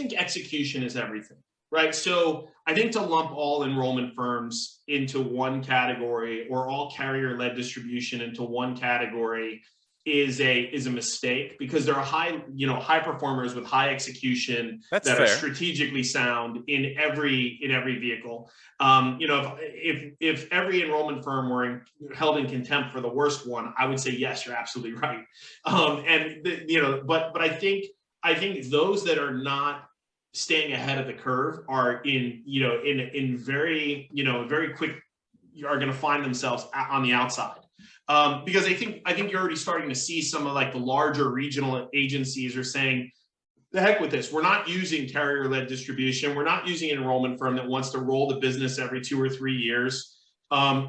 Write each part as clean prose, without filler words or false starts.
think execution is everything, right? So I think to lump all enrollment firms into one category or all carrier-led distribution into one category is a mistake, because there are high performers with high execution that are strategically sound in every vehicle. If every enrollment firm were held in contempt for the worst one, I would say yes, you're absolutely right. But I think those that are not staying ahead of the curve are in very quick are going to find themselves on the outside. Because I think you're already starting to see some of like the larger regional agencies are saying, the heck with this. We're not using carrier-led distribution. We're not using an enrollment firm that wants to roll the business every 2 or 3 years.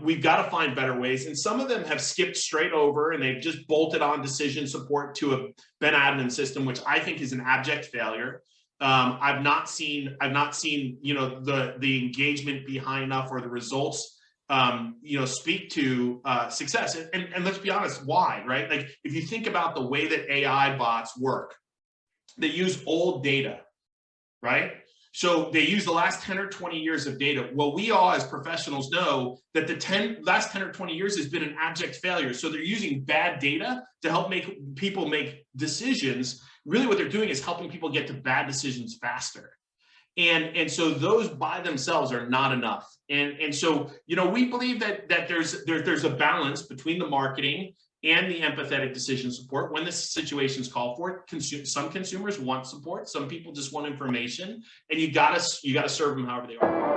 We've got to find better ways. And some of them have skipped straight over and they've just bolted on decision support to a Ben admin system, which I think is an abject failure. I've not seen the engagement be high enough or the results speak to success. And let's be honest, why, right? Like if you think about the way that AI bots work, they use old data, right? So they use the last 10 or 20 years of data. Well, we all as professionals know that the last 10 or 20 years has been an abject failure. So they're using bad data to help people make decisions. Really what they're doing is helping people get to bad decisions faster. And so those by themselves are not enough. And so, we believe that there's a balance between the marketing and the empathetic decision support when the situations call for it. Some consumers want support, some people just want information, and you gotta serve them however they are.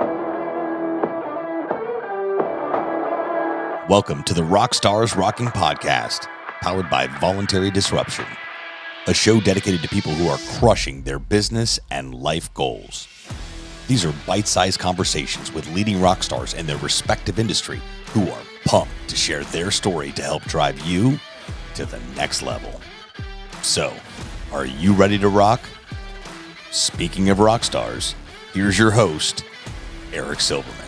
Welcome to the Rockstars Rocking podcast, powered by Voluntary Disruption, a show dedicated to people who are crushing their business and life goals. These are bite-sized conversations with leading rock stars in their respective industry who are pumped to share their story to help drive you to the next level. So, are you ready to rock? Speaking of rock stars, here's your host, Eric Silverman.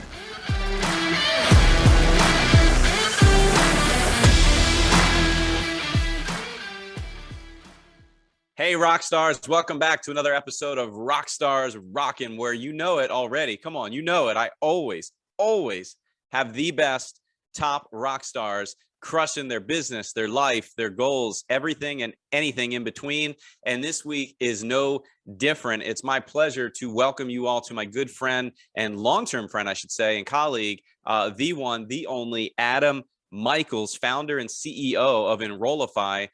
Hey, rock stars, welcome back to another episode of Rockstars Rocking, where you know it already. Come on, you know it. I always have the best top rock stars crushing their business, their life, their goals, everything and anything in between. And this week is no different. It's my pleasure to welcome you all to my good friend and long-term friend, I should say, and colleague, the one, the only Adam Michaels, founder and CEO of Enrollify,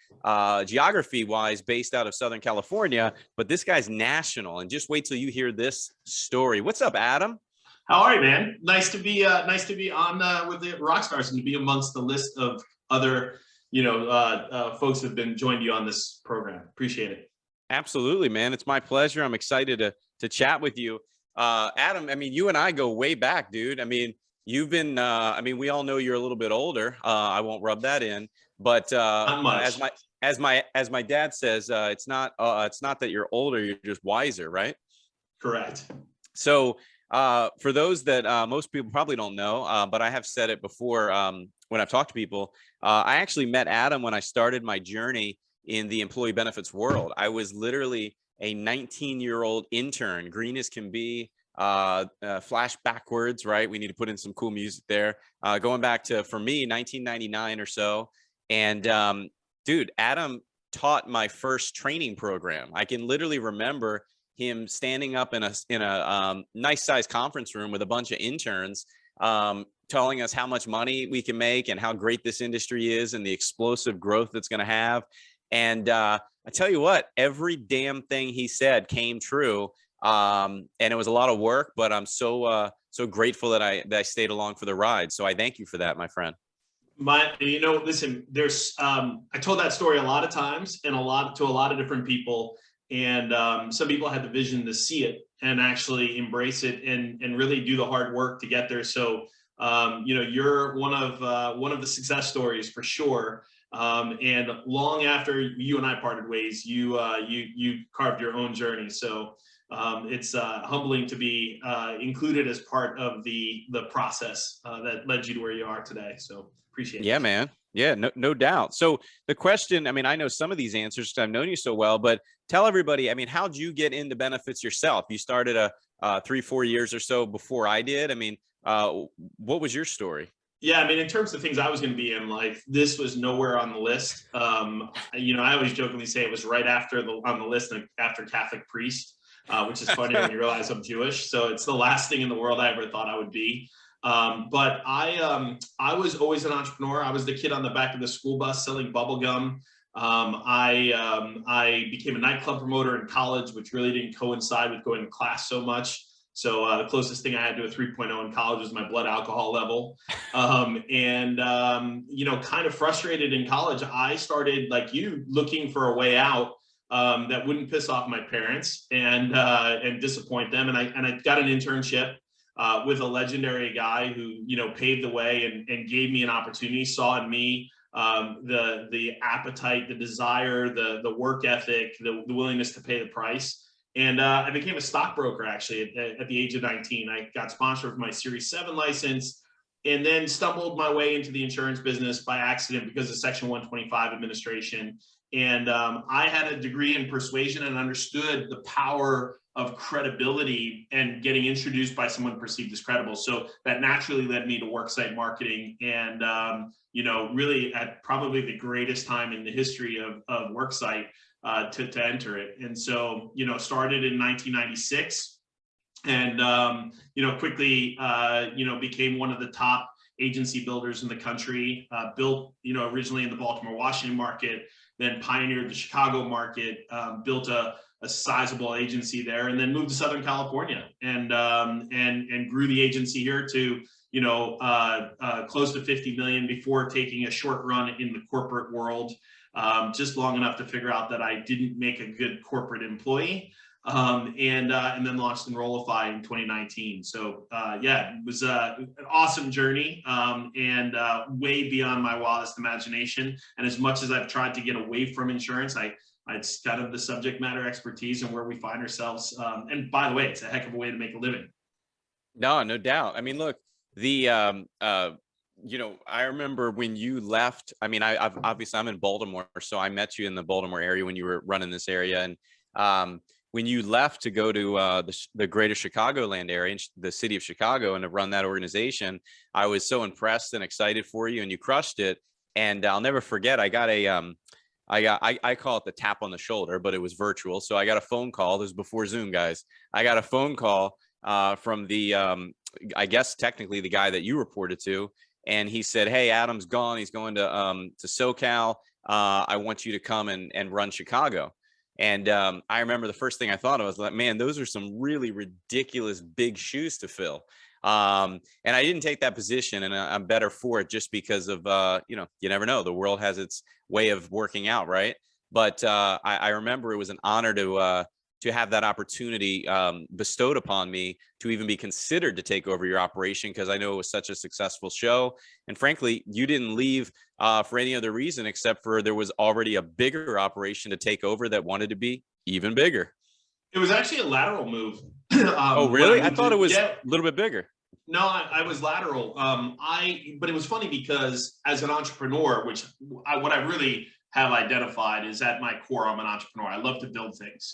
geography-wise based out of Southern California, but this guy's national. And just wait till you hear this story. What's up, Adam? How are you, man? Nice to be on with the Rockstars and to be amongst the list of other folks who've been joined you on this program. Appreciate it. Absolutely, man. It's my pleasure. I'm excited to chat with you, Adam. I mean, you and I go way back, dude. I mean, you've been, we all know you're a little bit older. I won't rub that in, but not much. as my dad says, it's not that you're older, you're just wiser, right? Correct. So for those that most people probably don't know, but I have said it before when I've talked to people, I actually met Adam when I started my journey in the employee benefits world. I was literally a 19-year-old intern, green as can be. Flash backwards, right? We need to put in some cool music there. Going back to, for me, 1999 or so. And dude, Adam taught my first training program. I can literally remember him standing up in a nice sized conference room with a bunch of interns, telling us how much money we can make and how great this industry is and the explosive growth it's going to have. And I tell you what, every damn thing he said came true. And it was a lot of work, but I'm so grateful that I stayed along for the ride. So I thank you for that, my friend. Listen, there's, I told that story a lot of times and to a lot of different people. And some people had the vision to see it and actually embrace it and really do the hard work to get there. So, you're one of the success stories for sure. And long after you and I parted ways, you carved your own journey. So it's humbling to be included as part of the process that led you to where you are today. So appreciate it. Yeah, man. Yeah, no doubt. So the question, I mean, I know some of these answers because I've known you so well, but tell everybody, I mean, how'd you get into benefits yourself? You started 3-4 years or so before I did. I mean, what was your story? Yeah, I mean, in terms of things I was going to be in, like this was nowhere on the list. I always jokingly say it was right after on the list after Catholic priest, which is funny when you realize I'm Jewish. So it's the last thing in the world I ever thought I would be. But I was always an entrepreneur. I was the kid on the back of the school bus selling bubble gum. I became a nightclub promoter in college, which really didn't coincide with going to class so much. So the closest thing I had to a 3.0 in college was my blood alcohol level. Kind of frustrated in college, I started, like you, looking for a way out that wouldn't piss off my parents and disappoint them. And I got an internship with a legendary guy who, paved the way and gave me an opportunity, saw in me the appetite, the desire, the work ethic, the willingness to pay the price. And I became a stockbroker actually at the age of 19. I got sponsored for my Series 7 license and then stumbled my way into the insurance business by accident because of Section 125 administration. And I had a degree in persuasion and understood the power of credibility and getting introduced by someone perceived as credible. So that naturally led me to worksite marketing and, really at probably the greatest time in the history of worksite. To enter it. And so, started in 1996 and, quickly, became one of the top agency builders in the country, built, originally in the Baltimore, Washington market, then pioneered the Chicago market, built a sizable agency there, and then moved to Southern California and grew the agency here to, close to 50 million before taking a short run in the corporate world. Just long enough to figure out that I didn't make a good corporate employee, and then launched Enrollify in 2019. So it was an awesome journey and way beyond my wildest imagination. And as much as I've tried to get away from insurance, it's kind of the subject matter expertise and where we find ourselves. And by the way, it's a heck of a way to make a living. No doubt. I mean, look, I remember when you left. I mean, I've obviously I'm in Baltimore, so I met you in the Baltimore area when you were running this area. And when you left to go to the greater Chicagoland area, the city of Chicago, and to run that organization, I was so impressed and excited for you, and you crushed it. And I'll never forget, I got I call it the tap on the shoulder, but it was virtual. So I got a phone call. This was before Zoom, guys. I got a phone call from the I guess technically the guy that you reported to. And he said, "Hey, Adam's gone. He's going to SoCal. I want you to come and run Chicago." And I remember the first thing I thought of was like, man, those are some really ridiculous big shoes to fill. And I didn't take that position, and I'm better for it just because of, you never know. The world has its way of working out, right? But I remember it was an honor to have that opportunity bestowed upon me to even be considered to take over your operation, because I know it was such a successful show. And frankly, you didn't leave for any other reason except for there was already a bigger operation to take over that wanted to be even bigger. It was actually a lateral move. Oh, really? I thought it was a little bit bigger. No, I was lateral. But it was funny because as an entrepreneur, what I really have identified is at my core, I'm an entrepreneur. I love to build things.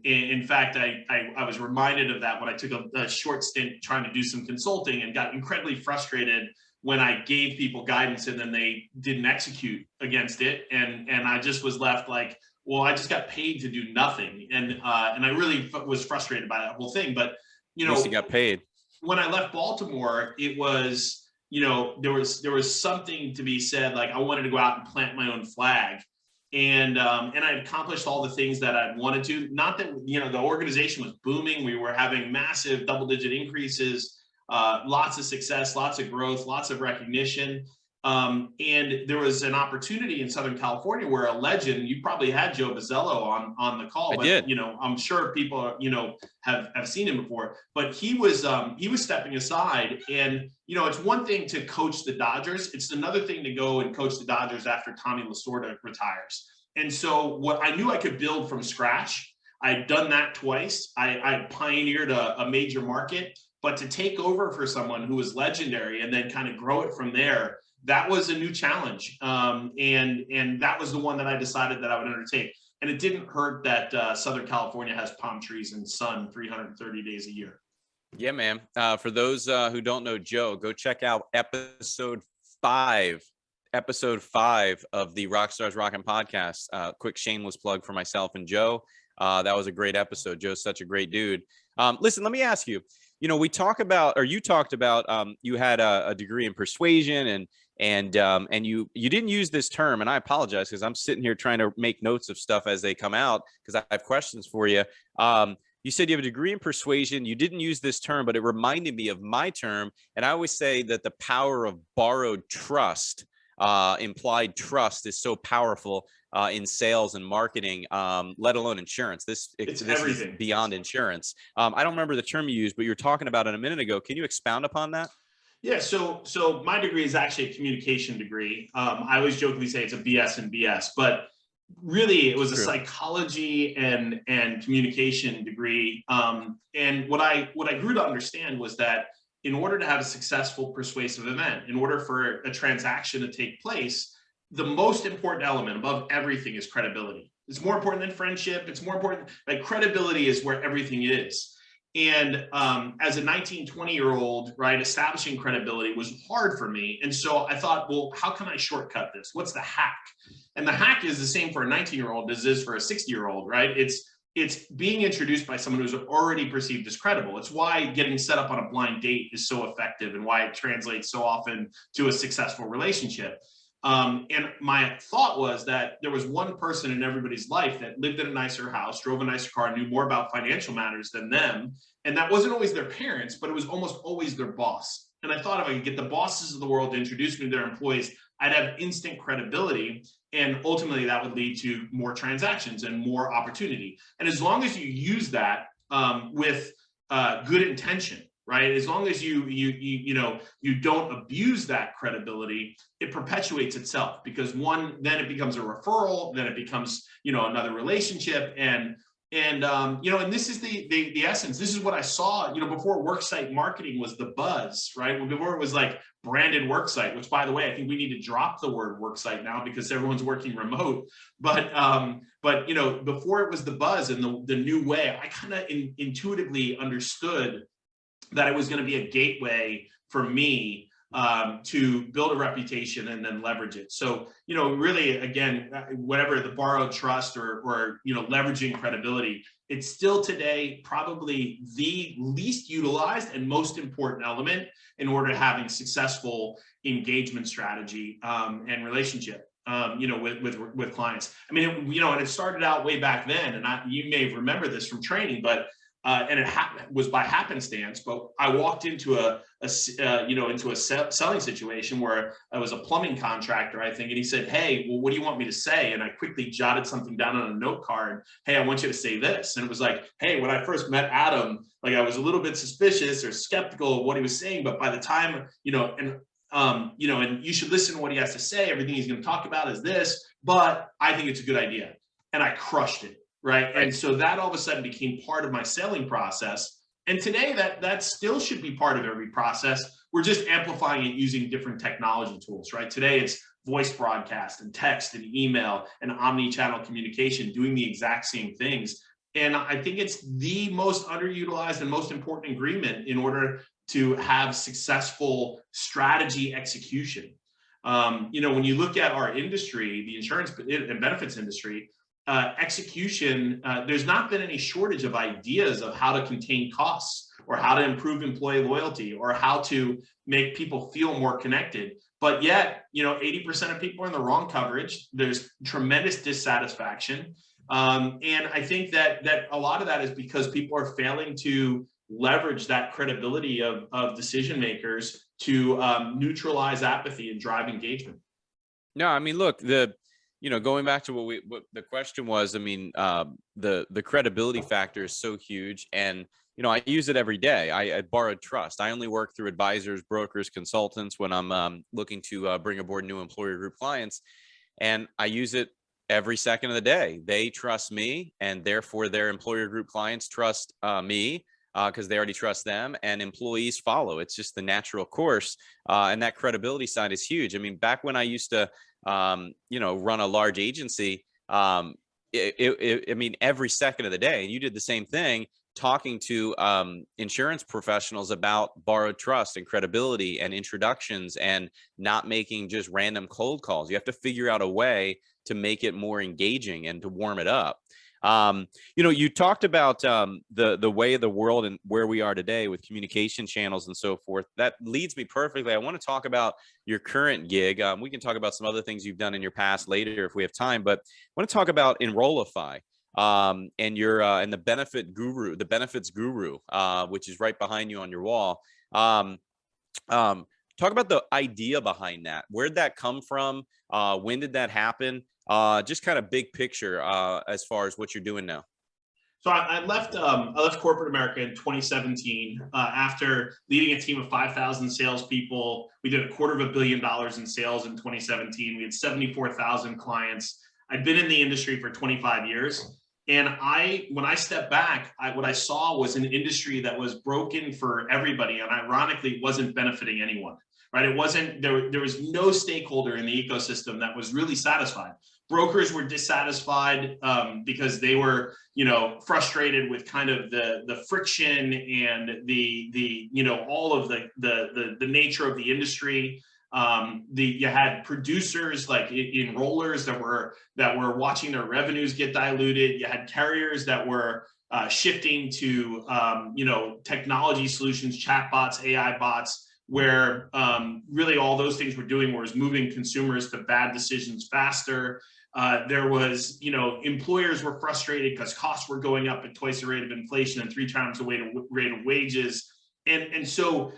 In fact, I was reminded of that when I took a short stint trying to do some consulting and got incredibly frustrated when I gave people guidance and then they didn't execute against it. And I just was left like, well, I just got paid to do nothing. And I really was frustrated by that whole thing. But, At least you got paid. When I left Baltimore, it was, there was something to be said, like I wanted to go out and plant my own flag. And I accomplished all the things that I wanted to. Not that, the organization was booming. We were having massive double-digit increases, lots of success, lots of growth, lots of recognition. And there was an opportunity in Southern California where a legend, you probably had Joe Bazzello on the call, but I'm sure people, have seen him before, but he was stepping aside. And, it's one thing to coach the Dodgers. It's another thing to go and coach the Dodgers after Tommy Lasorda retires. And so what I knew I could build from scratch, I'd done that twice. I pioneered a major market, but to take over for someone who was legendary and then kind of grow it from there, that was a new challenge. And that was the one that I decided that I would undertake. And it didn't hurt that Southern California has palm trees and sun 330 days a year. Yeah, man. For those who don't know Joe, go check out episode 5 of the Rockstars Rocking podcast. Quick shameless plug for myself and Joe. That was a great episode. Joe's such a great dude. Listen, let me ask you, we talk about, or you talked about, you had a degree in persuasion and you didn't use this term, and I apologize because I'm sitting here trying to make notes of stuff as they come out because I have questions for you. You said you have a degree in persuasion. You didn't use this term, but it reminded me of my term. And I always say that the power of borrowed trust, implied trust, is so powerful in sales and marketing, let alone insurance. This is beyond insurance. I don't remember the term you used, but you were talking about it a minute ago. Can you expound upon that? Yeah, so my degree is actually a communication degree. I always jokingly say it's a BS and BS, but really it was a psychology and communication degree. And what I grew to understand was that in order to have a successful persuasive event, in order for a transaction to take place, the most important element above everything is credibility. It's more important than friendship. It's more important, like credibility is where everything is. And as a 19, 20-year-old, right, establishing credibility was hard for me. And so I thought, well, how can I shortcut this? What's the hack? And the hack is the same for a 19-year-old as it is for a 60-year-old, right? It's being introduced by someone who's already perceived as credible. It's why getting set up on a blind date is so effective and why it translates so often to a successful relationship. And my thought was that there was one person in everybody's life that lived in a nicer house, drove a nicer car, knew more about financial matters than them. And that wasn't always their parents, but it was almost always their boss. And I thought if I could get the bosses of the world to introduce me to their employees, I'd have instant credibility. And ultimately that would lead to more transactions and more opportunity. And as long as you use that with good intention, right? As long as you don't abuse that credibility, it perpetuates itself, because then it becomes a referral, then it becomes, another relationship. And this is the essence. This is what I saw, before worksite marketing was the buzz, right? Before it was like branded worksite, which, by the way, I think we need to drop the word worksite now because everyone's working remote. But before it was the buzz and the new way, I kind of intuitively understood that it was going to be a gateway for me to build a reputation and then leverage it. So, really, again, whatever the borrowed trust or leveraging credibility, it's still today probably the least utilized and most important element in order to having successful engagement strategy and relationship. With clients. I mean, and it started out way back then, and you may remember this from training, but and it was by happenstance. But I walked into a selling situation where I was a plumbing contractor, I think, and he said, "Hey, well, what do you want me to say?" And I quickly jotted something down on a note card. "Hey, I want you to say this." And it was like, "Hey, when I first met Adam, like I was a little bit suspicious or skeptical of what he was saying, but by the time, and you should listen to what he has to say. Everything he's going to talk about is this, but I think it's a good idea." And I crushed it. Right. And so that all of a sudden became part of my selling process. And today that still should be part of every process. We're just amplifying it using different technology tools, right? Today it's voice broadcast and text and email and omni-channel communication doing the exact same things. And I think it's the most underutilized and most important ingredient in order to have successful strategy execution. When you look at our industry, the insurance and benefits industry, execution, there's not been any shortage of ideas of how to contain costs or how to improve employee loyalty or how to make people feel more connected. But yet, 80% of people are in the wrong coverage. There's tremendous dissatisfaction. And I think that a lot of that is because people are failing to leverage that credibility of decision makers to neutralize apathy and drive engagement. No, I mean, look, going back to what the question was, I mean, the credibility factor is so huge, and I use it every day. I borrowed trust. I only work through advisors, brokers, consultants when I'm looking to bring aboard new employer group clients, and I use it every second of the day. They trust me, and therefore their employer group clients trust me. because they already trust them, and employees follow. It's just the natural course. And that credibility side is huge. I mean, back when I used to, run a large agency, I mean, every second of the day, and you did the same thing, talking to insurance professionals about borrowed trust and credibility and introductions, and not making just random cold calls. You have to figure out a way to make it more engaging and to warm it up. You talked about the way of the world and where we are today with communication channels and so forth. That leads me perfectly. I want to talk about your current gig. We can talk about some other things you've done in your past later if we have time, but I want to talk about Enrollify, and your and the benefits guru, which is right behind you on your wall. Talk about the idea behind that. Where'd that come from? When did that happen? Just kind of big picture as far as what you're doing now. So I left corporate America in 2017 after leading a team of 5,000 salespeople. We did $250 million in sales in 2017. We had 74,000 clients. I'd been in the industry for 25 years. And when I stepped back, what I saw was an industry that was broken for everybody, and ironically wasn't benefiting anyone. Right? It wasn't there was no stakeholder in the ecosystem that was really satisfied. Brokers were dissatisfied because they were, frustrated with kind of the friction and the all of the nature of the industry. You had producers like enrollers that were watching their revenues get diluted. You had carriers that were shifting to technology solutions, chatbots, AI bots, where really all those things were doing was moving consumers to bad decisions faster. There was, employers were frustrated because costs were going up at twice the rate of inflation and 3 times the rate of wages. And so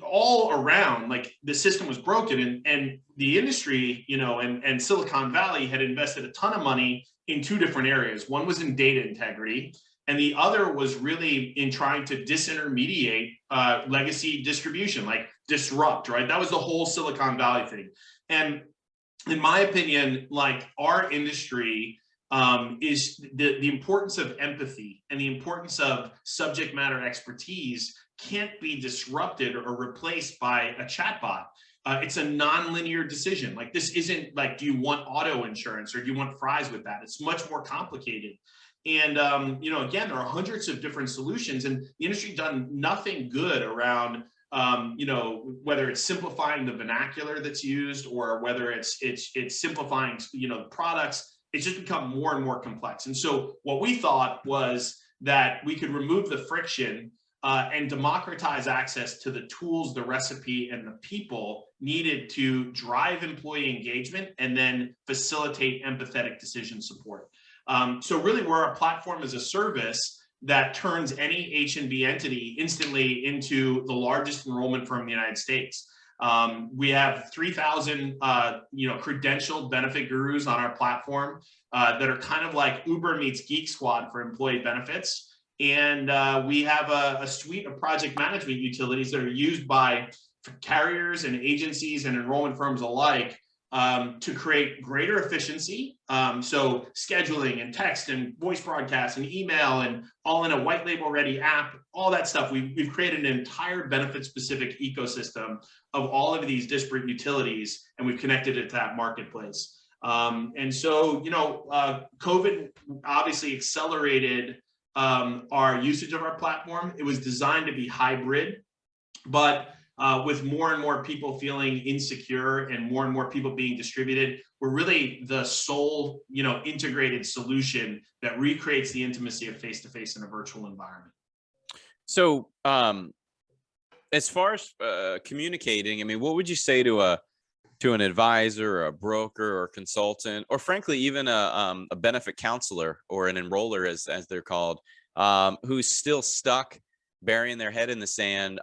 all around, like, the system was broken, and the industry, and Silicon Valley had invested a ton of money in 2 different areas. One was in data integrity, and the other was really in trying to disintermediate legacy distribution, like disrupt, right? That was the whole Silicon Valley thing. And in my opinion, like, our industry is the importance of empathy and the importance of subject matter expertise can't be disrupted or replaced by a chatbot. It's a non-linear decision. Like, this isn't like, do you want auto insurance or do you want fries with that? It's much more complicated. And, again, there are hundreds of different solutions, and the industry done nothing good around, whether it's simplifying the vernacular that's used or whether it's simplifying, the products. It's just become more and more complex. And so what we thought was that we could remove the friction and democratize access to the tools, the recipe, and the people needed to drive employee engagement and then facilitate empathetic decision support. So really, we're a platform as a service that turns any H&B entity instantly into the largest enrollment firm in the United States. We have 3,000, credentialed benefit gurus on our platform that are kind of like Uber meets Geek Squad for employee benefits. And we have a suite of project management utilities that are used by carriers and agencies and enrollment firms alike to create greater efficiency. So scheduling and text and voice broadcast and email and all in a white label ready app, all that stuff. We've created an entire benefit specific ecosystem of all of these disparate utilities, and we've connected it to that marketplace. And so, COVID obviously accelerated our usage of our platform. It was designed to be hybrid, but with more and more people feeling insecure and more people being distributed, we're really the sole, integrated solution that recreates the intimacy of face-to-face in a virtual environment. So, as far as communicating, I mean, what would you say to an advisor or a broker or consultant, or frankly, even a benefit counselor or an enroller, as they're called, who's still stuck, burying their head in the sand,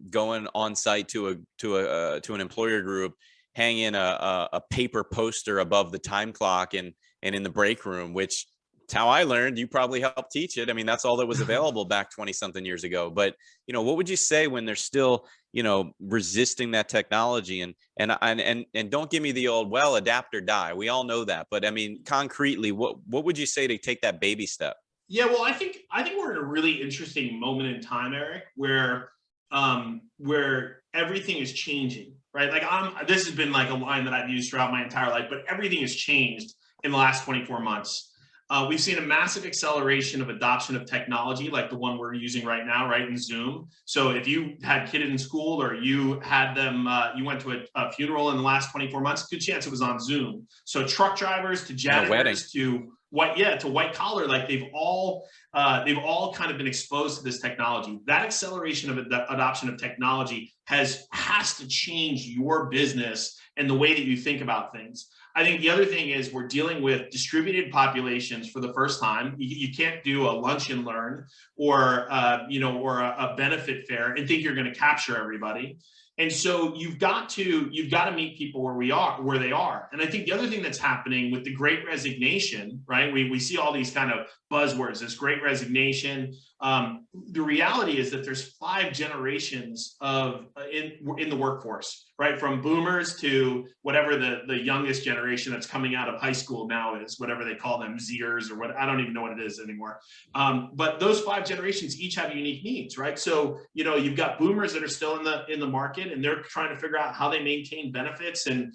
going on site to an employer group, hanging a paper poster above the time clock and in the break room, which it's how I learned. You probably helped teach it. I mean, that's all that was available back 20 something years ago. But, what would you say when they're still, resisting that technology and don't give me the old, well, adapt or die. We all know that. But I mean, concretely, what would you say to take that baby step? Yeah, well, I think we're in a really interesting moment in time, Eric, where everything is changing, right? Like this has been like a line that I've used throughout my entire life, but everything has changed in the last 24 months. We've seen a massive acceleration of adoption of technology, like the one we're using right now, right in Zoom. So if you had kids in school or you had them, you went to a funeral in the last 24 months, good chance it was on Zoom. So truck drivers to And a wedding. janitors to white collar, like they've all kind of been exposed to this technology. That acceleration of adoption of technology has to change your business and the way that you think about things. I think the other thing is we're dealing with distributed populations for the first time. You can't do a lunch and learn or a benefit fair and think you're going to capture everybody. And so you've got to meet people where they are. And I think the other thing that's happening with the Great Resignation, right? We see all these kind of buzzwords, this Great Resignation. The reality is that there's 5 generations of in the workforce, right? From boomers to whatever the youngest generation that's coming out of high school now is, whatever they call them, Zers or what, I don't even know what it is anymore. But those 5 generations each have unique needs, right? So, you've got boomers that are still in the market and they're trying to figure out how they maintain benefits and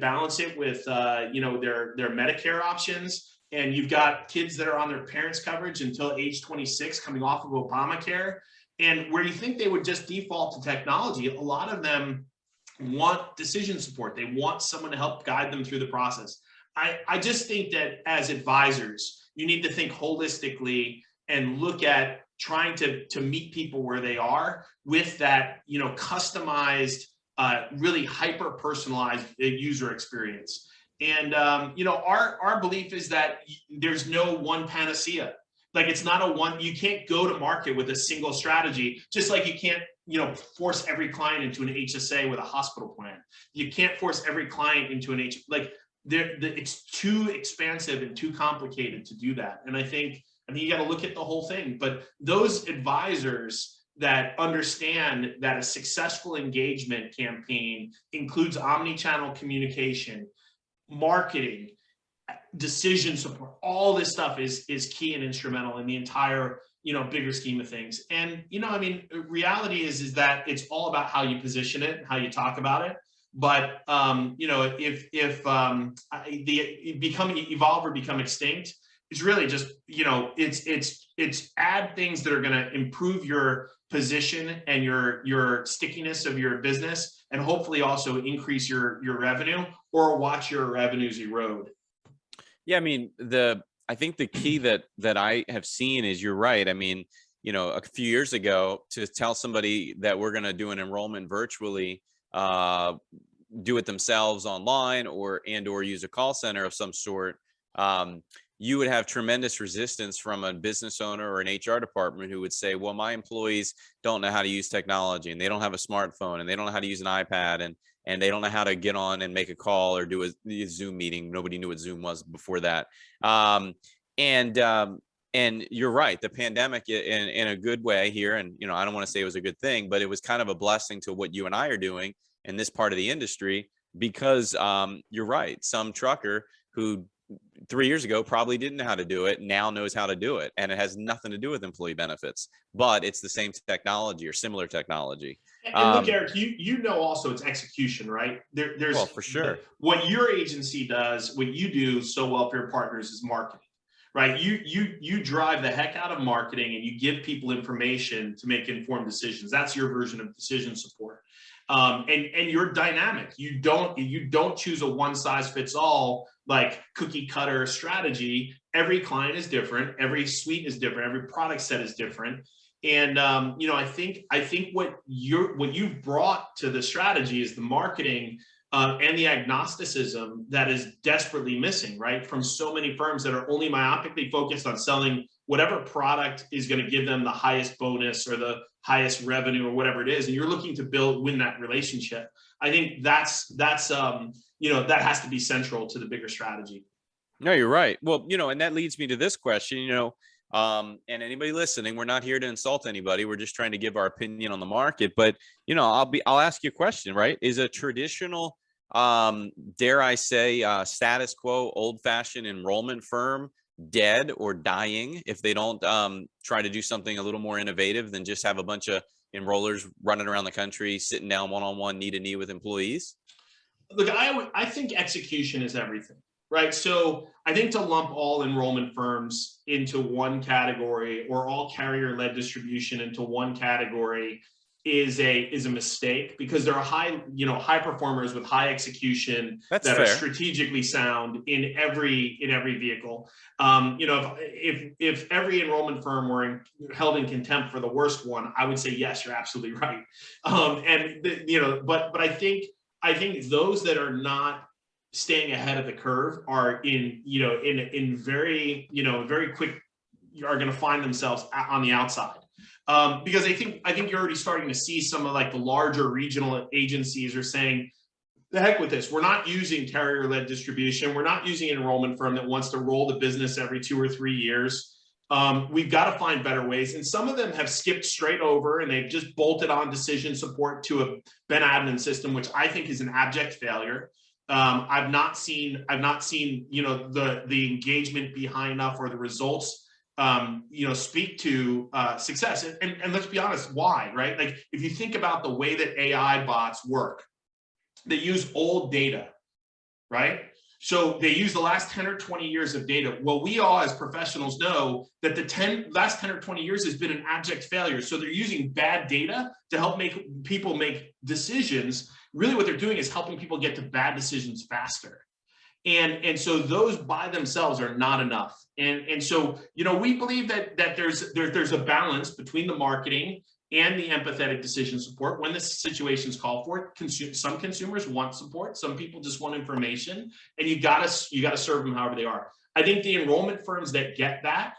balance it with, their Medicare options. And you've got kids that are on their parents' coverage until age 26 coming off of Obamacare. And where you think they would just default to technology, a lot of them want decision support. They want someone to help guide them through the process. I just think that as advisors, you need to think holistically and look at trying to meet people where they are with that, customized, really hyper personalized user experience. And our belief is that there's no one panacea. Like it's not you can't go to market with a single strategy, just like you can't, force every client into an HSA with a hospital plan. You can't force every client into an it's too expansive and too complicated to do that. And I think you got to look at the whole thing. But those advisors that understand that a successful engagement campaign includes omni-channel communication, marketing, decision support, all this stuff is key and instrumental in the entire bigger scheme of things. And reality is that it's all about how you position it, how you talk about it. But if evolve or become extinct, it's really just it's add things that are going to improve your position and your stickiness of your business, and hopefully also increase your revenue or watch your revenues erode. Yeah, I mean, I think the key that I have seen is you're right. I mean, a few years ago, to tell somebody that we're going to do an enrollment virtually, do it themselves online or use a call center of some sort, you would have tremendous resistance from a business owner or an HR department who would say, well, my employees don't know how to use technology and they don't have a smartphone and they don't know how to use an iPad and they don't know how to get on and make a call or do a Zoom meeting. Nobody knew what Zoom was before that. And you're right, the pandemic in a good way here. And, I don't want to say it was a good thing, but it was kind of a blessing to what you and I are doing in this part of the industry, because you're right. Some trucker who 3 years ago probably didn't know how to do it now knows how to do it. And it has nothing to do with employee benefits, but it's the same technology or similar technology. And look, Eric, also it's execution, right? There's well, for sure. What your agency does, what you do so well for your partners is marketing, right? You drive the heck out of marketing and you give people information to make informed decisions. That's your version of decision support. And you're dynamic. You don't choose a one size fits all, like cookie cutter strategy. Every client is different. Every suite is different. Every product set is different. And I think what you've brought to the strategy is the marketing and the agnosticism that is desperately missing, right? From so many firms that are only myopically focused on selling whatever product is going to give them the highest bonus or the highest revenue or whatever it is. And you're looking to win that relationship. I think that has to be central to the bigger strategy. No, you're right. Well, and that leads me to this question, and anybody listening, we're not here to insult anybody. We're just trying to give our opinion on the market. But, I'll ask you a question, right? Is a traditional, dare I say, status quo, old fashioned enrollment firm dead or dying if they don't try to do something a little more innovative than just have a bunch of enrollers running around the country, sitting down one-on-one, knee to knee with employees? Look, I think execution is everything, right? So I think to lump all enrollment firms into one category or all carrier-led distribution into one category is a mistake, because there are high performers with high execution That's that are fair. strategically sound in every vehicle. If every enrollment firm were held in contempt for the worst one, I would say yes, you're absolutely right. But I think those that are not staying ahead of the curve are in very quick are going to find themselves on the outside. Because I think you're already starting to see some of like the larger regional agencies are saying, the heck with this. We're not using carrier-led distribution. We're not using an enrollment firm that wants to roll the business every 2 or 3 years. We've got to find better ways. And some of them have skipped straight over and they've just bolted on decision support to a Ben admin system, which I think is an abject failure. I've not seen the engagement be high enough or the results speak to success. And let's be honest, why, right? Like if you think about the way that AI bots work, they use old data, right? So they use the last 10 or 20 years of data. Well, we all as professionals know that the last 10 or 20 years has been an abject failure. So they're using bad data to help people make decisions. Really what they're doing is helping people get to bad decisions faster. And so those by themselves are not enough. And so, we believe that there's a balance between the marketing and the empathetic decision support when the situations call for it. Some consumers want support, some people just want information, and you gotta serve them however they are. I think the enrollment firms that get that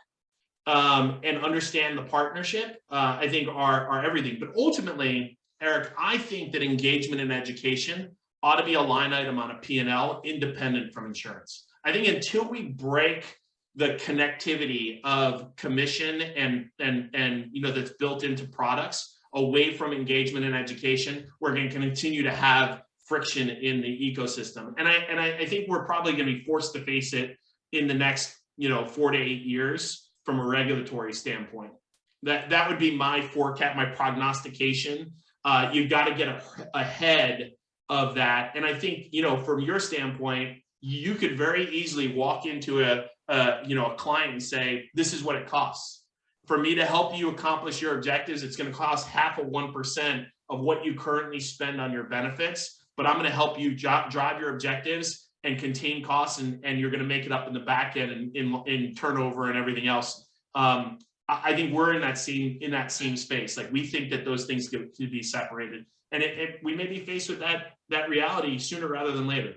and understand the partnership, I think are everything. But ultimately, Eric, I think that engagement in education ought to be a line item on a P&L independent from insurance. I think until we break the connectivity of commission and that's built into products away from engagement and education, we're going to continue to have friction in the ecosystem. And I think we're probably going to be forced to face it in the next 4 to 8 years from a regulatory standpoint. That would be my forecast, my prognostication. You've got to get ahead of that. And I think, from your standpoint, you could very easily walk into a client and say, this is what it costs. For me to help you accomplish your objectives, it's going to cost 0.5% of what you currently spend on your benefits, but I'm going to help you drive your objectives and contain costs, and you're going to make it up in the back end and in turnover and everything else. I think we're in that same space. Like we think that those things could be separated. And we may be faced with that reality sooner rather than later.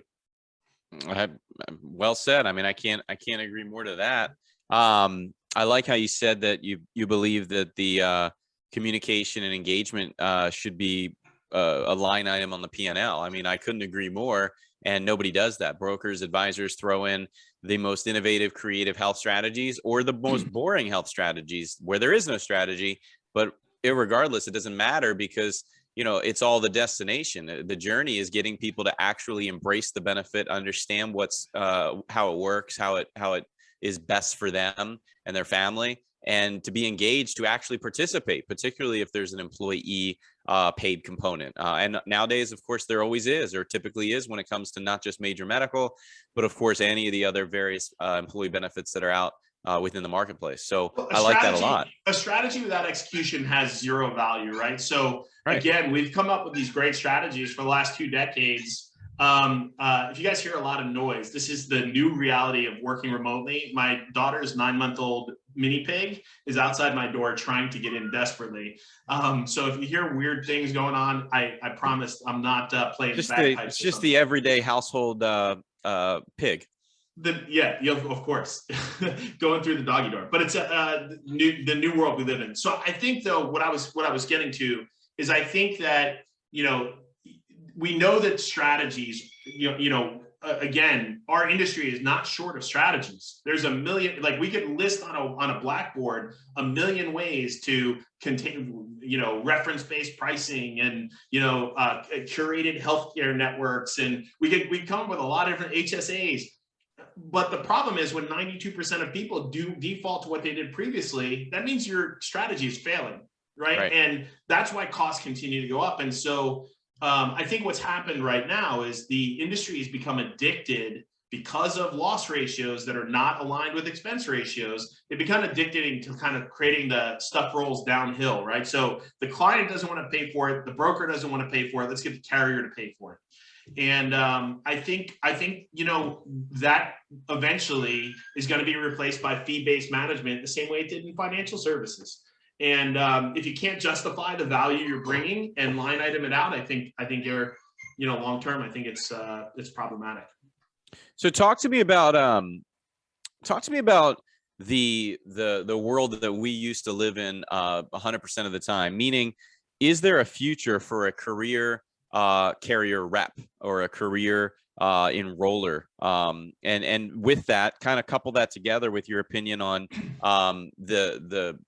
Well said. I mean, I can't agree more to that. I like how you said that you believe that the communication and engagement should be a line item on the P&L. I mean, I couldn't agree more. And nobody does that. Brokers, advisors throw in the most innovative, creative health strategies or the most boring health strategies where there is no strategy. But irregardless, it doesn't matter because it's all the destination. The journey is getting people to actually embrace the benefit, understand how it works, how it is best for them and their family, and to be engaged, to actually participate, particularly if there's an employee paid component. And nowadays, of course, there always is, or typically is, when it comes to not just major medical, but of course, any of the other various employee benefits that are out within the marketplace. So I like that a lot. A strategy without execution has zero value, right? So right. Again, we've come up with these great strategies for the last 2 decades. If you guys hear a lot of noise, this is the new reality of working remotely. My daughter's 9-month-old mini pig is outside my door trying to get in desperately. So if you hear weird things going on, I promise I'm not playing bagpipes. It's just the everyday household pig. Of course, going through the doggy door, but it's the new world we live in. So I think though, what I was getting to is I think that, we know that strategies, again, our industry is not short of strategies. There's a million, like we could list on a blackboard, a million ways to contain, reference-based pricing and, curated healthcare networks. And we come up with a lot of different HSAs. but the problem is when 92% of people do default to what they did previously, that means your strategy is failing, right? And that's why costs continue to go up. And so I think what's happened right now is the industry has become addicted because of loss ratios that are not aligned with expense ratios. They become addicted to kind of creating the stuff rolls downhill, right? So the client doesn't want to pay for it. The broker doesn't want to pay for it. Let's get the carrier to pay for it. And I think that eventually is going to be replaced by fee-based management the same way it did in financial services. And if you can't justify the value you're bringing and line item it out, I think you're, long term, I think it's problematic. So talk to me about the world that we used to live in 100% of the time. Meaning, is there a future for a career carrier rep or a career enroller? And with that, kind of couple that together with your opinion on the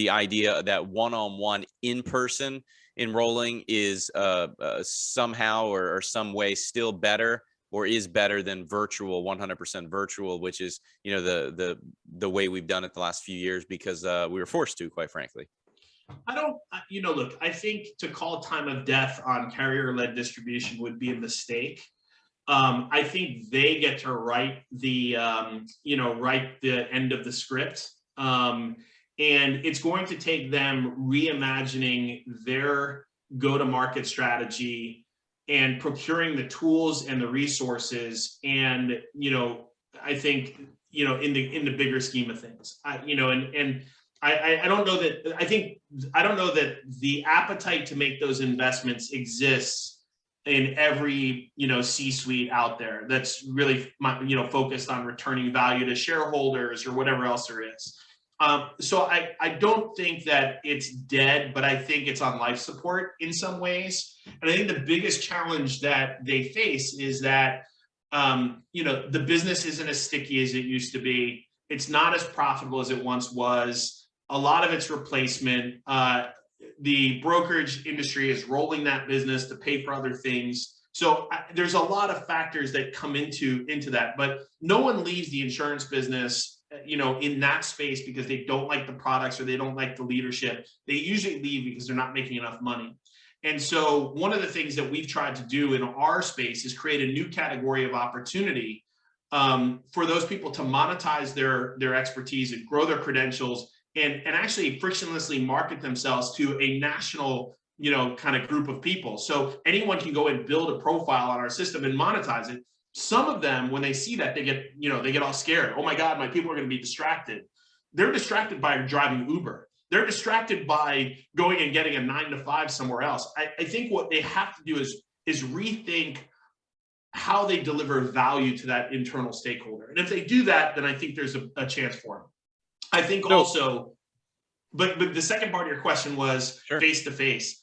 idea that one-on-one in-person enrolling is somehow or some way still better, or is better than virtual, 100% virtual, which is, the way we've done it the last few years because we were forced to, quite frankly. Look, I think to call time of death on carrier-led distribution would be a mistake. I think they get to write the end of the script. And it's going to take them reimagining their go-to-market strategy and procuring the tools and the resources. And, I think, in the bigger scheme of things, I don't know that the appetite to make those investments exists in every, C-suite out there that's really, focused on returning value to shareholders or whatever else there is. So I don't think that it's dead, but I think it's on life support in some ways. And I think the biggest challenge that they face is that, the business isn't as sticky as it used to be. It's not as profitable as it once was. A lot of it's replacement. The brokerage industry is rolling that business to pay for other things. So there's a lot of factors that come into that, but no one leaves the insurance business, in that space because they don't like the products or they don't like the leadership. They usually leave because they're not making enough money. And so one of the things that we've tried to do in our space is create a new category of opportunity for those people to monetize their expertise and grow their credentials and actually frictionlessly market themselves to a national, kind of group of people. So anyone can go and build a profile on our system and monetize it. Some of them, when they see that, they get all scared. Oh my God, my people are going to be distracted. They're distracted by driving Uber. They're distracted by going and getting a 9-to-5 somewhere else. I think what they have to do is rethink how they deliver value to that internal stakeholder. And if they do that, then I think there's a chance for them. I think also, but the second part of your question was face-to-face.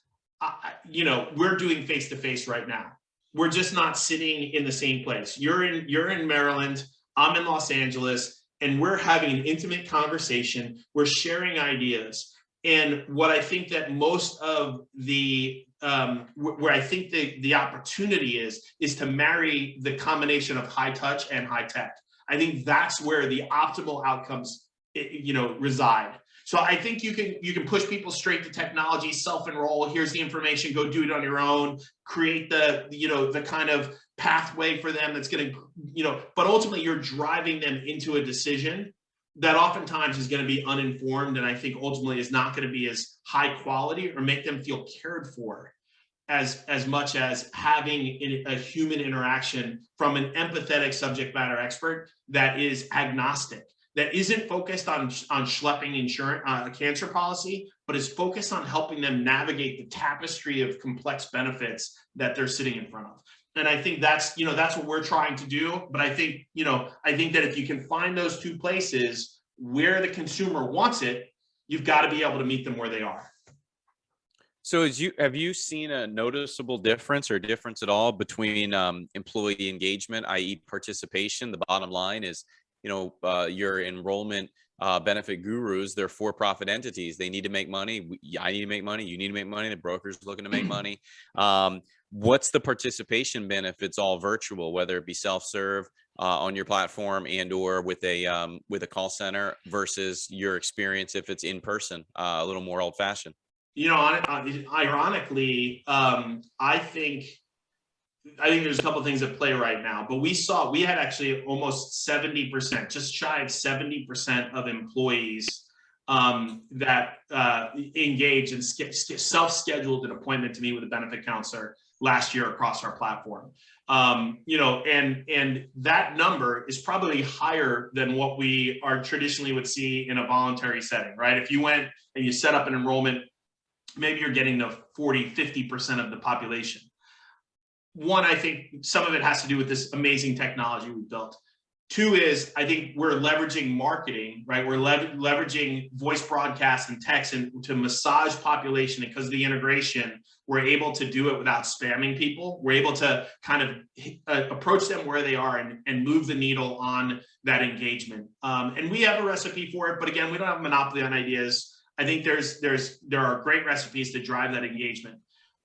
We're doing face-to-face right now. We're just not sitting in the same place. You're in Maryland, I'm in Los Angeles, and we're having an intimate conversation. We're sharing ideas. And what I think that most of where I think the opportunity is to marry the combination of high touch and high tech. I think that's where the optimal outcomes, reside. So I think you can push people straight to technology, self-enroll. Here's the information. Go do it on your own. Create the kind of pathway for them that's going to, but ultimately you're driving them into a decision that oftentimes is going to be uninformed, and I think ultimately is not going to be as high quality or make them feel cared for as much as having a human interaction from an empathetic subject matter expert that is agnostic, that isn't focused on schlepping insurance, a cancer policy, but is focused on helping them navigate the tapestry of complex benefits that they're sitting in front of. And I think that's what we're trying to do. But I think that if you can find those two places where the consumer wants it, you've got to be able to meet them where they are. So have you seen a noticeable difference or difference at all between employee engagement, i.e. participation? The bottom line is, your enrollment benefit gurus, they're for-profit entities. They need to make money. I need to make money. You need to make money. The broker's looking to make money. What's the participation been if it's all virtual, whether it be self-serve on your platform and or with a call center versus your experience if it's in person, a little more old fashioned? Ironically, I think there's a couple of things at play right now, but we had actually almost 70%, just shy of 70% of employees that engaged and self-scheduled an appointment to meet with a benefit counselor last year across our platform. And that number is probably higher than what we are traditionally would see in a voluntary setting, right? If you went and you set up an enrollment, maybe you're getting to 40, 50% of the population. One, I think some of it has to do with this amazing technology we built. Two is, I think we're leveraging marketing, right? We're leveraging voice broadcasts and text and to massage population. And because of the integration, we're able to do it without spamming people. We're able to kind of approach them where they are and move the needle on that engagement. And we have a recipe for it, but again, we don't have a monopoly on ideas. I think there are great recipes to drive that engagement.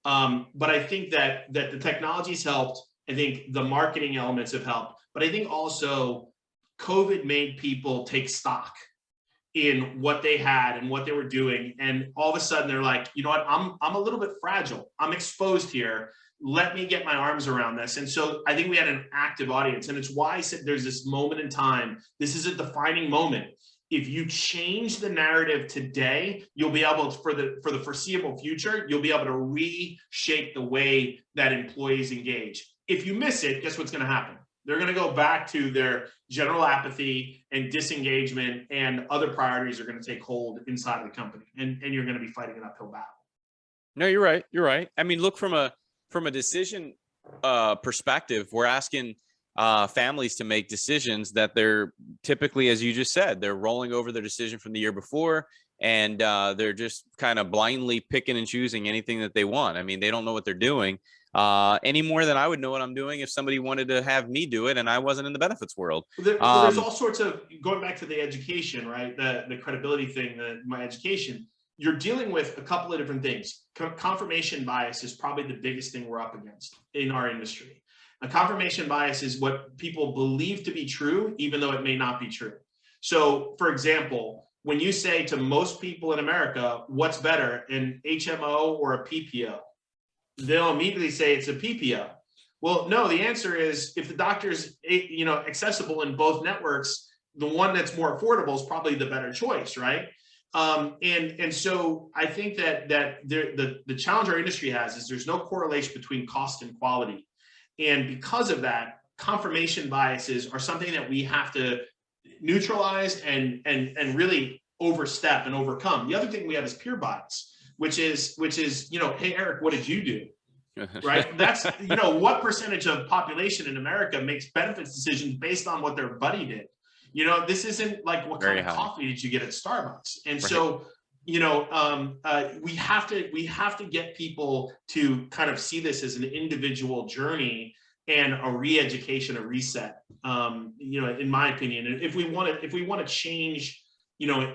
But I think that the technology's helped. I think the marketing elements have helped. But I think also COVID made people take stock in what they had and what they were doing. And all of a sudden they're like, you know what, I'm a little bit fragile. I'm exposed here. Let me get my arms around this. And so I think we had an active audience. And it's why I said there's this moment in time. This is a defining moment. If you change the narrative today, you'll be able to, for the foreseeable future, you'll be able to reshape the way that employees engage. If you miss it, guess what's going to happen? They're going to go back to their general apathy and disengagement, and other priorities are going to take hold inside of the company, and you're going to be fighting an uphill battle. No, you're right. You're right. I mean, look, from a decision perspective, we're asking families to make decisions that they're typically, as you just said, they're rolling over their decision from the year before, and they're just kind of blindly picking and choosing anything that they want. I mean, they don't know what they're doing any more than I would know what I'm doing if somebody wanted to have me do it and I wasn't in the benefits world. There's all sorts of, going back to the education, right? The credibility thing, my education, you're dealing with a couple of different things. Confirmation bias is probably the biggest thing we're up against in our industry. A confirmation bias is what people believe to be true, even though it may not be true. So, for example, when you say to most people in America, what's better, an HMO or a PPO? They'll immediately say it's a PPO. Well, no, the answer is, if the doctor's accessible in both networks, the one that's more affordable is probably the better choice, right? And so I think that the challenge our industry has is there's no correlation between cost and quality. And because of that, confirmation biases are something that we have to neutralize and really overstep and overcome. The other thing we have is peer bias, which is, hey, Eric, what did you do? Right? That's, what percentage of population in America makes benefits decisions based on what their buddy did? This isn't like, what kind of coffee did you get at Starbucks? And so, we have to get people to kind of see this as an individual journey and a re-education, a reset, in my opinion. And if we want to change,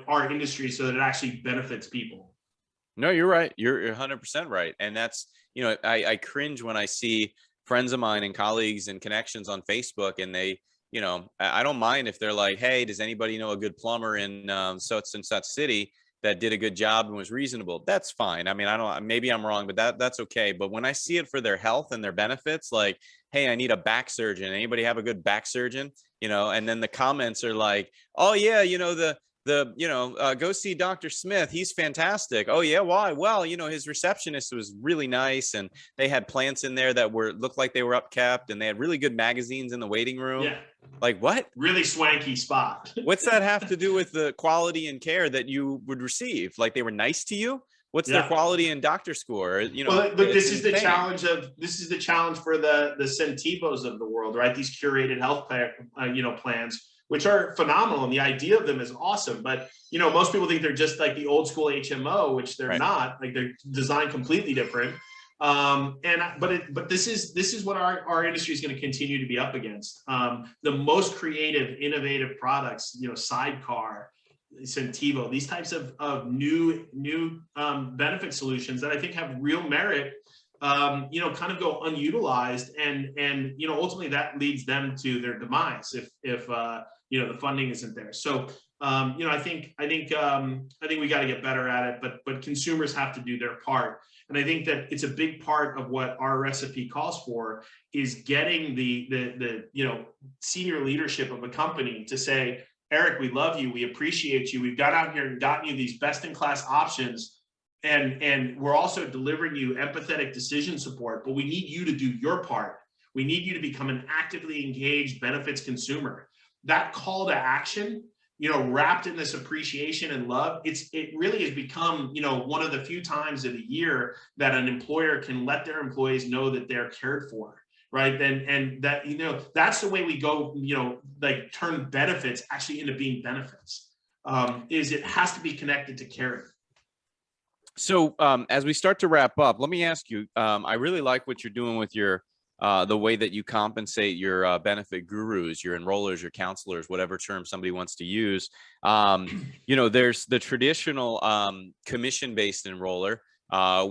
our industry so that it actually benefits people. No, you're right. You're 100% right. And that's, I cringe when I see friends of mine and colleagues and connections on Facebook, and they, I don't mind if they're like, hey, does anybody know a good plumber in such and such city that did a good job and was reasonable? That's fine. I mean, maybe I'm wrong, but that's okay. But when I see it for their health and their benefits, like, hey, I need a back surgeon. Anybody have a good back surgeon? And then the comments are like, oh yeah, go see Dr. Smith. He's fantastic. Oh yeah. Why? Well, his receptionist was really nice, and they had plants in there that looked like they were upkept, and they had really good magazines in the waiting room. Yeah. Like, what? Really swanky spot. What's that have to do with the quality and care that you would receive? Like, they were nice to you? What's their quality and doctor score? But this is the challenge for the Centivos of the world, right? These curated health plans, which are phenomenal, and the idea of them is awesome. But most people think they're just like the old school HMO, which they're not. Like, they're designed completely different. But this is what our industry is going to continue to be up against. The most creative, innovative products, Sidecar, Centivo, these types of new benefit solutions that I think have real merit kind of go unutilized, and ultimately that leads them to their demise if the funding isn't there. So I think we got to get better at it, but consumers have to do their part. And I think that it's a big part of what our recipe calls for is getting the senior leadership of a company to say, Eric, we love you, we appreciate you, we've got out here and gotten you these best-in-class options, and we're also delivering you empathetic decision support, but we need you to do your part. We need you to become an actively engaged benefits consumer. That call to action, wrapped in this appreciation and love, it really has become, one of the few times of the year that an employer can let their employees know that they're cared for, right? And that, that's the way we go, turn benefits actually into being benefits, is it has to be connected to caring. So as we start to wrap up, let me ask you, I really like what you're doing with your the way that you compensate your benefit gurus, your enrollers, your counselors, whatever term somebody wants to use. There's the traditional commission-based enroller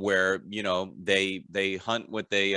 where they hunt what they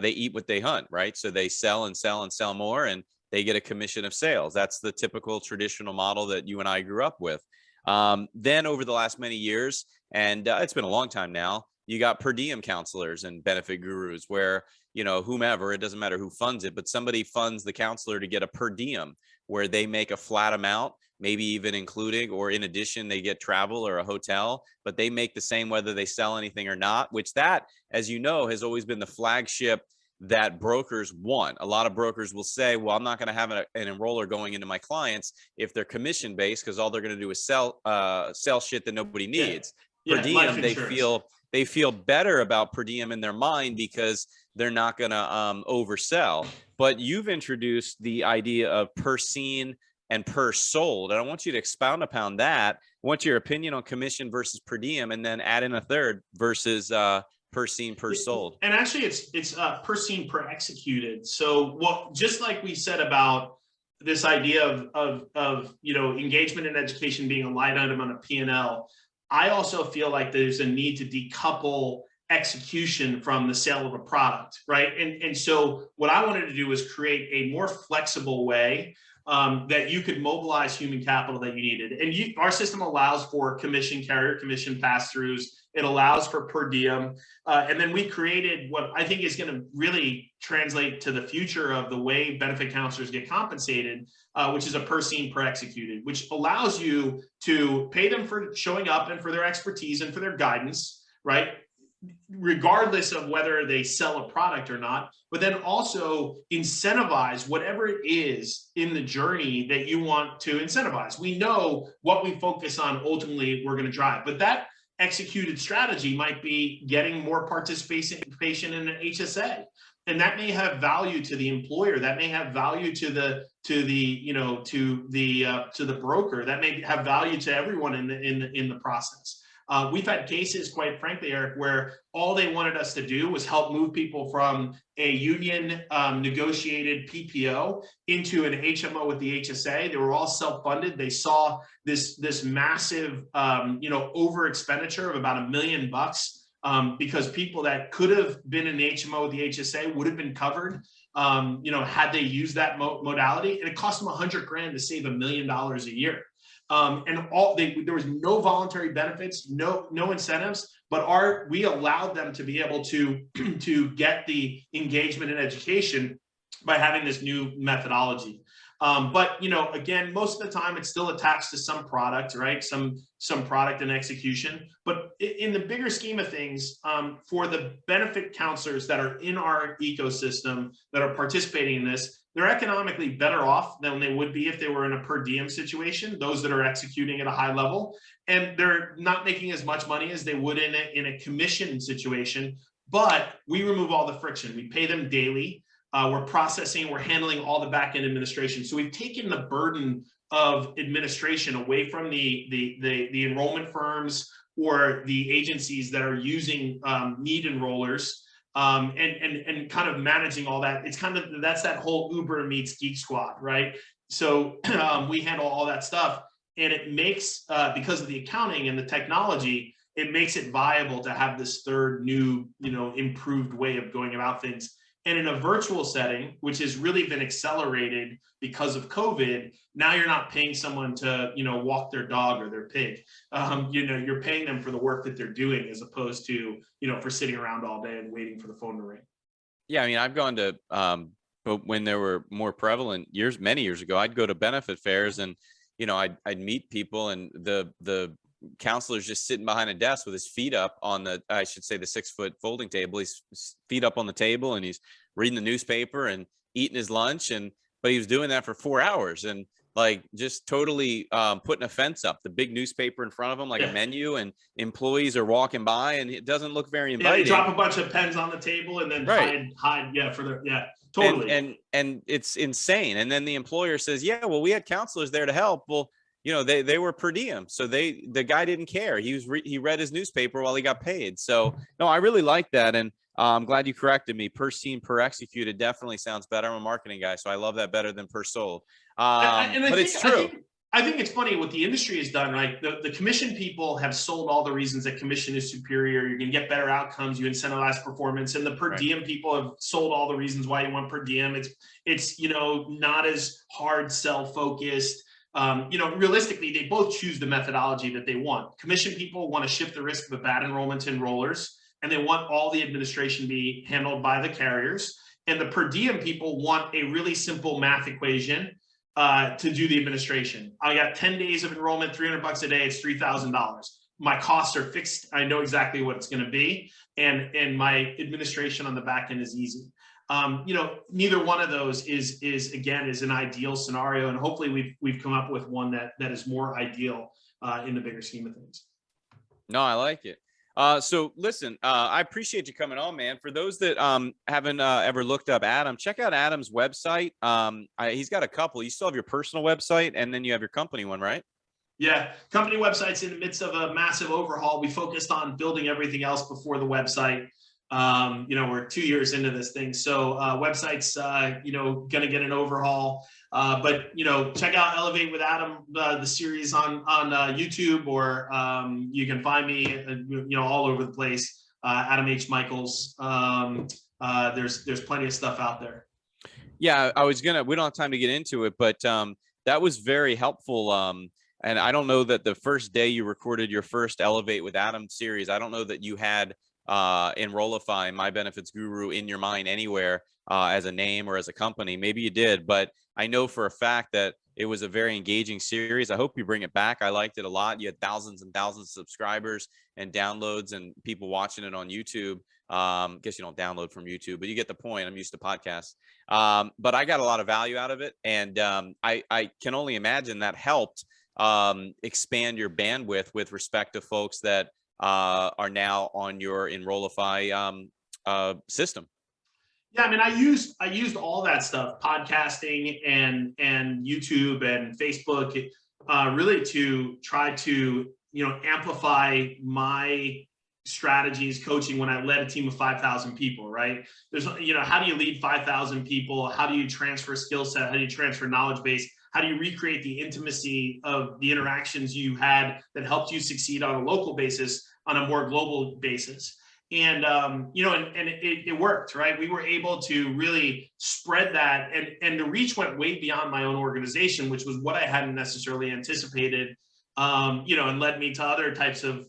eat what they hunt, right? So they sell and sell and sell more, and they get a commission of sales. That's the typical traditional model that you and I grew up with. Then over the last many years, and it's been a long time now, you got per diem counselors and benefit gurus where, whomever, it doesn't matter who funds it, but somebody funds the counselor to get a per diem where they make a flat amount, maybe even including, or in addition, they get travel or a hotel, but they make the same whether they sell anything or not, which that, as you know, has always been the flagship that brokers want. A lot of brokers will say, well, I'm not going to have an enroller going into my clients if they're commission based, because all they're going to do is sell shit that nobody needs. Yeah, per diem, they feel better about per diem in their mind because they're not going to oversell. But you've introduced the idea of per seen and per sold, and I want you to expound upon that. I want your opinion on commission versus per diem, and then add in a third versus per seen, per sold. And actually it's per seen, per executed. So just like we said about this idea of engagement and education being a line item on a P&L, I also feel like there's a need to decouple execution from the sale of a product, right? And so what I wanted to do was create a more flexible way that you could mobilize human capital that you needed. And our system allows for commission, carrier commission pass-throughs. It allows for per diem. And then we created what I think is going to really translate to the future of the way benefit counselors get compensated, which is a per seen, per executed, which allows you to pay them for showing up and for their expertise and for their guidance, right? Regardless of whether they sell a product or not, but then also incentivize whatever it is in the journey that you want to incentivize. We know what we focus on ultimately we're going to drive, but that executed strategy might be getting more participation in an HSA, and that may have value to the employer, that may have value to the broker, that may have value to everyone in the process. We've had cases, quite frankly, Eric, where all they wanted us to do was help move people from a union negotiated PPO into an HMO with the HSA. They were all self-funded. They saw this massive, over expenditure of about $1 million because people that could have been in the HMO with the HSA would have been covered, had they used that modality. And it cost them $100,000 to save $1 million a year. There was no voluntary benefits, no incentives, but we allowed them to be able to get the engagement and education by having this new methodology. But again, most of the time it's still attached to some product, right? Some product and execution. But in the bigger scheme of things, for the benefit counselors that are in our ecosystem that are participating in this, they're economically better off than they would be if they were in a per diem situation, those that are executing at a high level. And they're not making as much money as they would in a commission situation, but we remove all the friction. We pay them daily. We're processing, we're handling all the back-end administration. So we've taken the burden of administration away from the enrollment firms or the agencies that are using need enrollers. And kind of managing all that. That's that whole Uber meets Geek Squad, right? So we handle all that stuff, and it makes, because of the accounting and the technology, it makes it viable to have this third new, improved way of going about things. And in a virtual setting, which has really been accelerated because of COVID, now you're not paying someone to, walk their dog or their pig. You're paying them for the work that they're doing, as opposed to, for sitting around all day and waiting for the phone to ring. Yeah, I mean, I've gone to, but when there were more prevalent many years ago, I'd go to benefit fairs and, I'd meet people, and the counselor's just sitting behind a desk with his feet up on the 6-foot folding table. He's feet up on the table, and he's reading the newspaper and eating his lunch. But he was doing that for 4 hours, and like just totally putting a fence up, the big newspaper in front of him, like a menu, and employees are walking by, and it doesn't look very inviting. Yeah, they drop a bunch of pens on the table and then hide. Yeah, totally. And it's insane. And then the employer says, yeah, well, we had counselors there to help. Well, they were per diem, so the guy didn't care. He read his newspaper while he got paid. So no, I really like that, and I'm glad you corrected me. Per seen, per executed definitely sounds better. I'm a marketing guy, so I love that better than per sold. But it's true. I think it's funny what the industry has done, right? The commission people have sold all the reasons that commission is superior. You're going to get better outcomes. You incentivize performance. And the per diem people have sold all the reasons why you want per diem. It's not as hard sell focused. Realistically, they both choose the methodology that they want. Commission people want to shift the risk of a bad enrollment to enrollers, and they want all the administration to be handled by the carriers. And the per diem people want a really simple math equation to do the administration. I got 10 days of enrollment, $300 a day, it's $3,000. My costs are fixed. I know exactly what it's going to be. And my administration on the back end is easy. Neither one of those is an ideal scenario. And hopefully we've come up with one that is more ideal in the bigger scheme of things. No, I like it. So listen, I appreciate you coming on, man. For those that haven't ever looked up Adam, check out Adam's website. He's got a couple. You still have your personal website, and then you have your company one, right? Yeah, company website's in the midst of a massive overhaul. We focused on building everything else before the website. We're 2 years into this thing, so website's going to get an overhaul. But check out Elevate with Adam, the series on YouTube, or you can find me all over the place. Adam H. Michaels. There's plenty of stuff out there. Yeah, we don't have time to get into it, but that was very helpful. And I don't know that the first day you recorded your first Elevate with Adam series, I don't know that you had Enrollify, My Benefits Guru, in your mind anywhere as a name or as a company. Maybe you did, but I know for a fact that it was a very engaging series. I hope you bring it back. I liked it a lot. You had thousands and thousands of subscribers and downloads and people watching it on YouTube. Guess you don't download from YouTube, but you get the point. I'm used to podcasts. But I got a lot of value out of it. And I can only imagine that helped expand your bandwidth with respect to folks that are now on your Enrollify system. Yeah, I mean, I used all that stuff, podcasting and YouTube and Facebook, really to try to amplify my strategies coaching when I led a team of 5,000 people. Right? There's how do you lead 5,000 people? How do you transfer skill set? How do you transfer knowledge base? How do you recreate the intimacy of the interactions you had that helped you succeed on a local basis on a more global basis? And it worked, right? We were able to really spread that, and the reach went way beyond my own organization, which was what I hadn't necessarily anticipated, and led me to other types of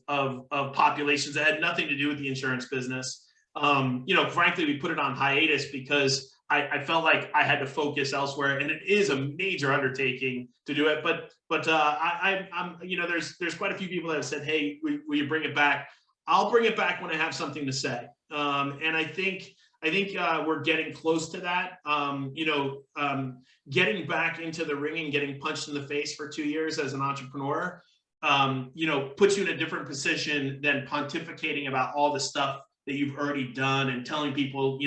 populations that had nothing to do with the insurance business. Frankly, we put it on hiatus because I felt like I had to focus elsewhere, and it is a major undertaking to do it. But I'm there's quite a few people that have said, hey, will you bring it back? I'll bring it back when I have something to say. And I think we're getting close to that. Getting back into the ring and getting punched in the face for 2 years as an entrepreneur, puts you in a different position than pontificating about all the stuff that you've already done and telling people,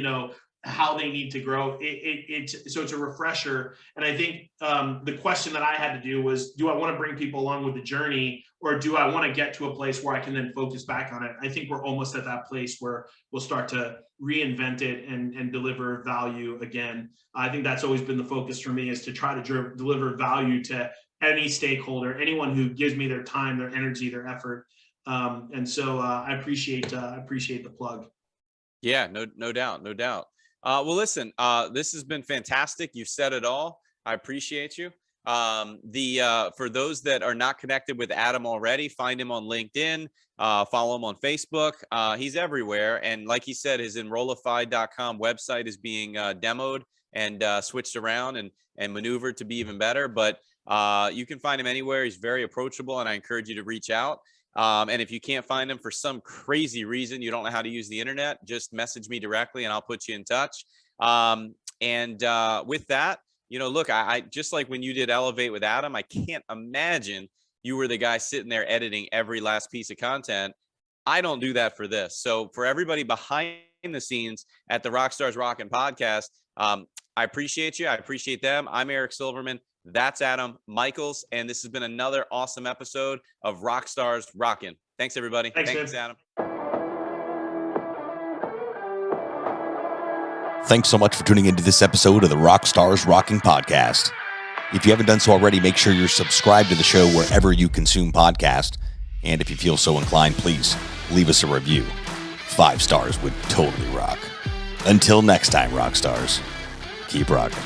how they need to grow. So it's a refresher. And I think the question that I had to do was, do I want to bring people along with the journey, or do I want to get to a place where I can then focus back on it? I think we're almost at that place where we'll start to reinvent it and deliver value again. I think that's always been the focus for me, is to try to deliver value to any stakeholder, anyone who gives me their time, their energy, their effort. And so I appreciate the plug. Yeah, no doubt. Well, listen, this has been fantastic. You've said it all. I appreciate you. For those that are not connected with Adam already, find him on LinkedIn, follow him on Facebook. He's everywhere. And like he said, his Enrollify.com website is being demoed and switched around and maneuvered to be even better. But you can find him anywhere. He's very approachable, and I encourage you to reach out. And if you can't find him for some crazy reason, you don't know how to use the internet, just message me directly and I'll put you in touch. With that, look, I just like when you did Elevate with Adam, I can't imagine you were the guy sitting there editing every last piece of content. I don't do that for this. So for everybody behind the scenes at the Rockstars Rocking podcast, I appreciate you. I appreciate them. I'm Eric Silverman. That's Adam Michaels. And this has been another awesome episode of Rockstars Rocking. Thanks, everybody. Thanks, Adam. Thanks so much for tuning into this episode of the Rockstars Rocking podcast. If you haven't done so already, make sure you're subscribed to the show wherever you consume podcasts. And if you feel so inclined, please leave us a review. 5 stars would totally rock. Until next time, Rockstars, keep rocking.